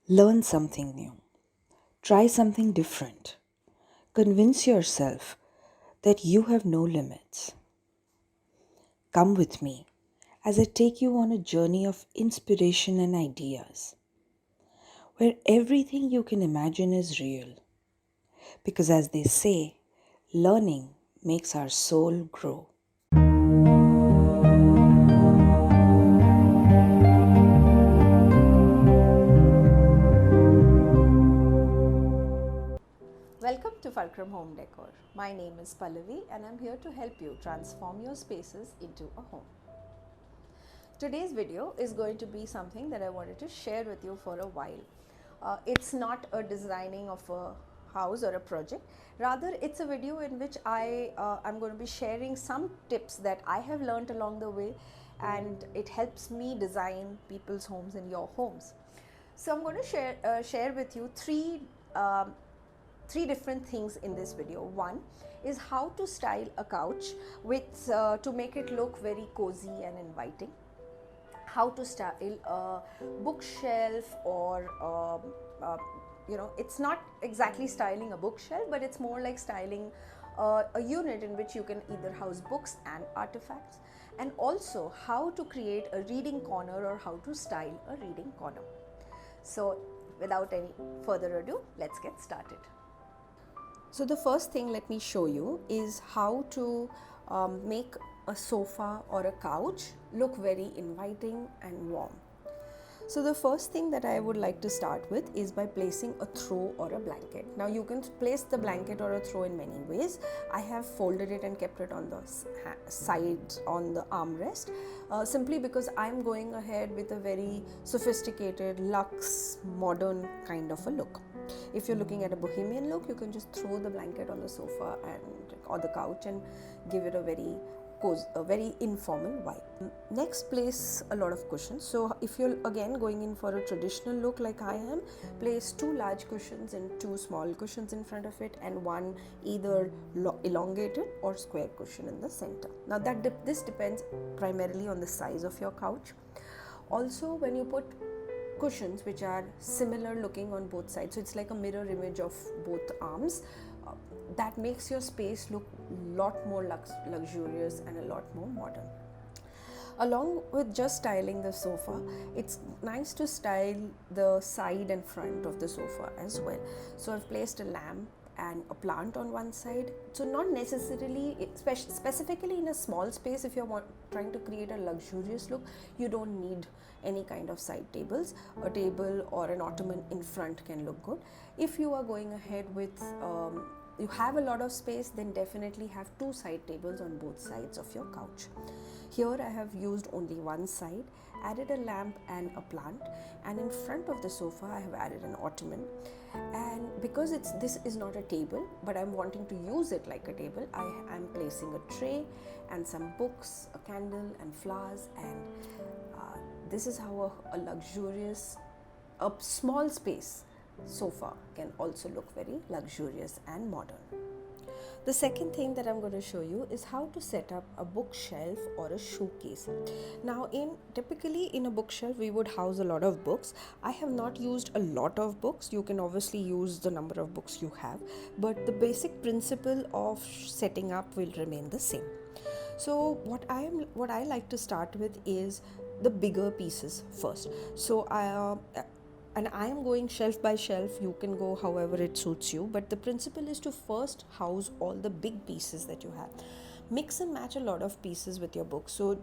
Learn something new. Try something different. Convince yourself that you have no limits. Come with me as I take you on a journey of inspiration and ideas, where everything you can imagine is real. Because as they say, learning makes our soul grow. Welcome to Fulcrum Homedecor. My name is Pallavi and I'm here to help you transform your spaces into a home. Today's video is going to be something that I wanted to share with you for a while. It's not a designing of a house or a project. Rather, it's a video in which I'm going to be sharing some tips that I have learned along the way, and it helps me design people's homes and your homes. So I'm going to share with you three different things in this video. One is how to style a couch with to make it look very cozy and inviting. How to style a bookshelf, or it's not exactly styling a bookshelf, but it's more like styling a unit in which you can either house books and artifacts, and also how to create a reading corner or how to style a reading corner. So without any further ado, let's get started. So the first thing let me show you is how to make a sofa or a couch look very inviting and warm. So the first thing that I would like to start with is by placing a throw or a blanket. Now you can place the blanket or a throw in many ways. I have folded it and kept it on the side on the armrest, simply because I'm going ahead with a very sophisticated, luxe, modern kind of a look. If you're looking at a bohemian look, you can just throw the blanket on the sofa or the couch and give it a very informal vibe. Next, place a lot of cushions. So if you're again going in for a traditional look like I am, place two large cushions and two small cushions in front of it, and one either elongated or square cushion in the center. Now this depends primarily on the size of your couch. Also, when you put cushions which are similar looking on both sides, so it's like a mirror image of both arms, that makes your space look a lot more luxurious and a lot more modern. Along with just styling the sofa, it's nice to style the side and front of the sofa as well. So I've placed a lamp and a plant on one side. So not necessarily, specifically in a small space, if you're trying to create a luxurious look, you don't need any kind of side tables. A table or an ottoman in front can look good. If you are going ahead with you have a lot of space, then definitely have two side tables on both sides of your couch. Here I have used only one side, added a lamp and a plant, and in front of the sofa I have added an ottoman. And because this is not a table, but I'm wanting to use it like a table, I am placing a tray and some books, a candle and flowers, and this is how a luxurious, a small space sofa can also look very luxurious and modern. The second thing that I'm going to show you is how to set up a bookshelf or a showcase. Now, typically in a bookshelf we would house a lot of books. I have not used a lot of books. You can obviously use the number of books you have, but the basic principle of setting up will remain the same. So what I like to start with is the bigger pieces first. So I am going shelf by shelf. You can go however it suits you, but the principle is to first house all the big pieces that you have. Mix and match a lot of pieces with your books. So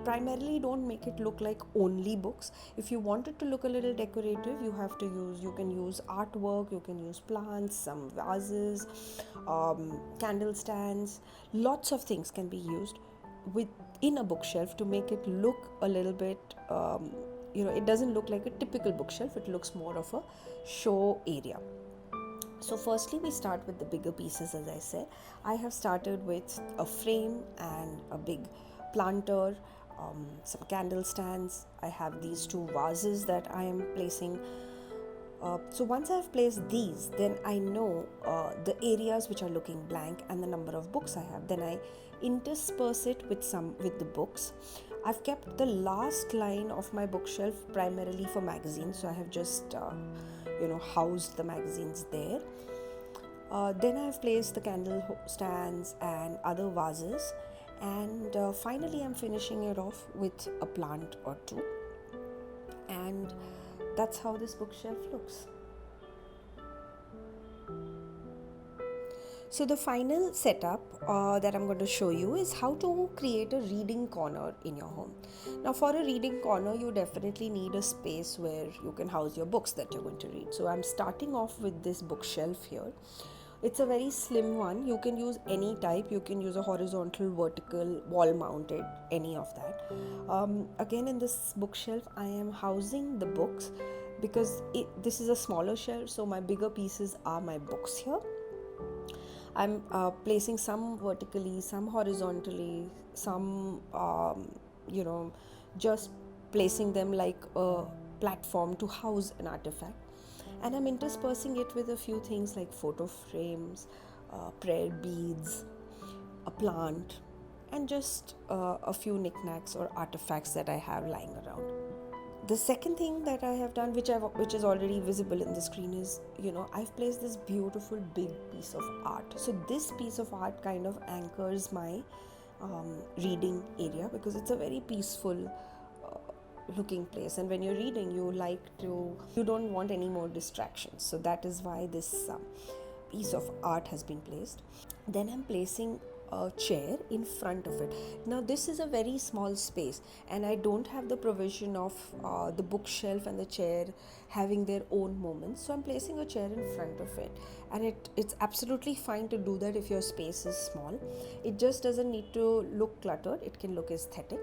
primarily don't make it look like only books. If you want it to look a little decorative, you can use artwork, you can use plants, some vases, candle stands. Lots of things can be used within a bookshelf to make it look a little bit it doesn't look like a typical bookshelf. It looks more of a show area. So firstly, we start with the bigger pieces. As I said, I have started with a frame and a big planter, some candle stands. I have these two vases that I am placing. So once I've placed these, then I know the areas which are looking blank and the number of books I have. Then I intersperse it with the books. I've kept the last line of my bookshelf primarily for magazines, so I have just housed the magazines there. Then I've placed the candle stands and other vases, and finally I'm finishing it off with a plant or two, and that's how this bookshelf looks. So the final setup that I'm going to show you is how to create a reading corner in your home. Now for a reading corner, you definitely need a space where you can house your books that you're going to read. So I'm starting off with this bookshelf here. It's a very slim one. You can use any type. You can use a horizontal, vertical, wall mounted, any of that. Again, in this bookshelf, I am housing the books because this is a smaller shelf, so my bigger pieces are my books here. I'm placing some vertically, some horizontally, some just placing them like a platform to house an artifact, and I'm interspersing it with a few things like photo frames, prayer beads, a plant, and just a few knickknacks or artifacts that I have lying around. The second thing that I have done, which is already visible in the screen, is I've placed this beautiful big piece of art. So this piece of art kind of anchors my reading area because it's a very peaceful looking place, and when you're reading, you don't want any more distractions. So that is why this piece of art has been placed. Then I'm placing a chair in front of it. Now this is a very small space, and I don't have the provision of the bookshelf and the chair having their own moments, so I'm placing a chair in front of it, and it's absolutely fine to do that if your space is small. It just doesn't need to look cluttered. It can look aesthetic.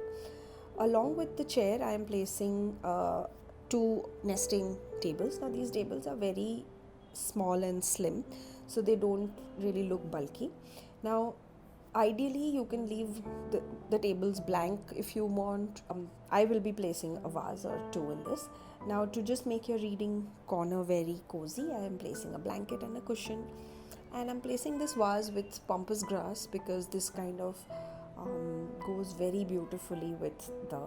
Along with the chair, I am placing two nesting tables. Now these tables are very small and slim, so they don't really look bulky. Now ideally you can leave the tables blank if you want. I will be placing a vase or two in this. Now to just make your reading corner very cozy, I am placing a blanket and a cushion, and I'm placing this vase with pampas grass because this kind of goes very beautifully with the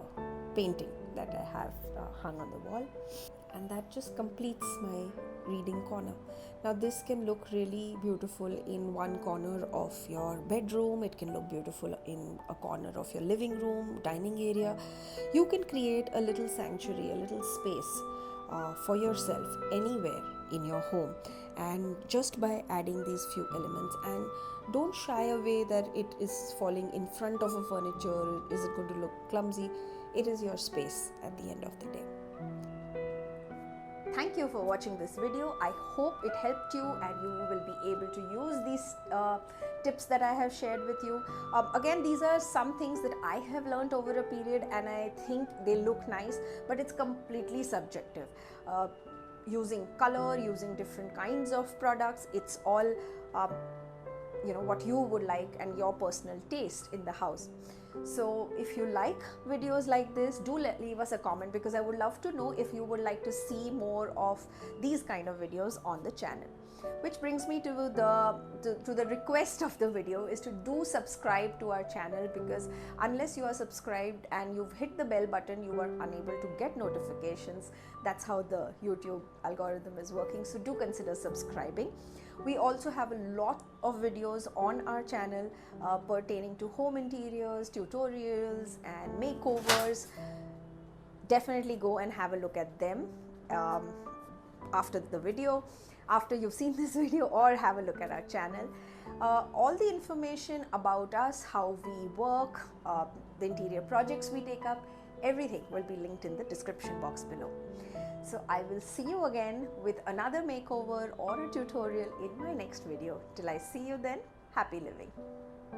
painting that I have hung on the wall, and that just completes my reading corner. Now this can look really beautiful in one corner of your bedroom. It can look beautiful in a corner of your living room, dining area. You can create a little sanctuary, a little space for yourself anywhere in your home, and just by adding these few elements. And don't shy away that it is falling in front of a furniture. Is it going to look clumsy? It is your space at the end of the day. Thank you for watching this video. I hope it helped you and you will be able to use these tips that I have shared with you. Again, these are some things that I have learned over a period, and I think they look nice, but it's completely subjective. Using color, using different kinds of products, it's all what you would like and your personal taste in the house. So if you like videos like this, do leave us a comment, because I would love to know if you would like to see more of these kind of videos on the channel. Which brings me to the request of the video, is to do subscribe to our channel, because unless you are subscribed and you've hit the bell button, you are unable to get notifications. That's how the YouTube algorithm is working. So do consider subscribing. We also have a lot of videos on our channel pertaining to home interiors, tutorials and makeovers. Definitely go and have a look at them after the video, after you've seen this video, or have a look at our channel. All the information about us, how we work, the interior projects we take up, everything will be linked in the description box below. So I will see you again with another makeover or a tutorial in my next video. Till I see you then, happy living.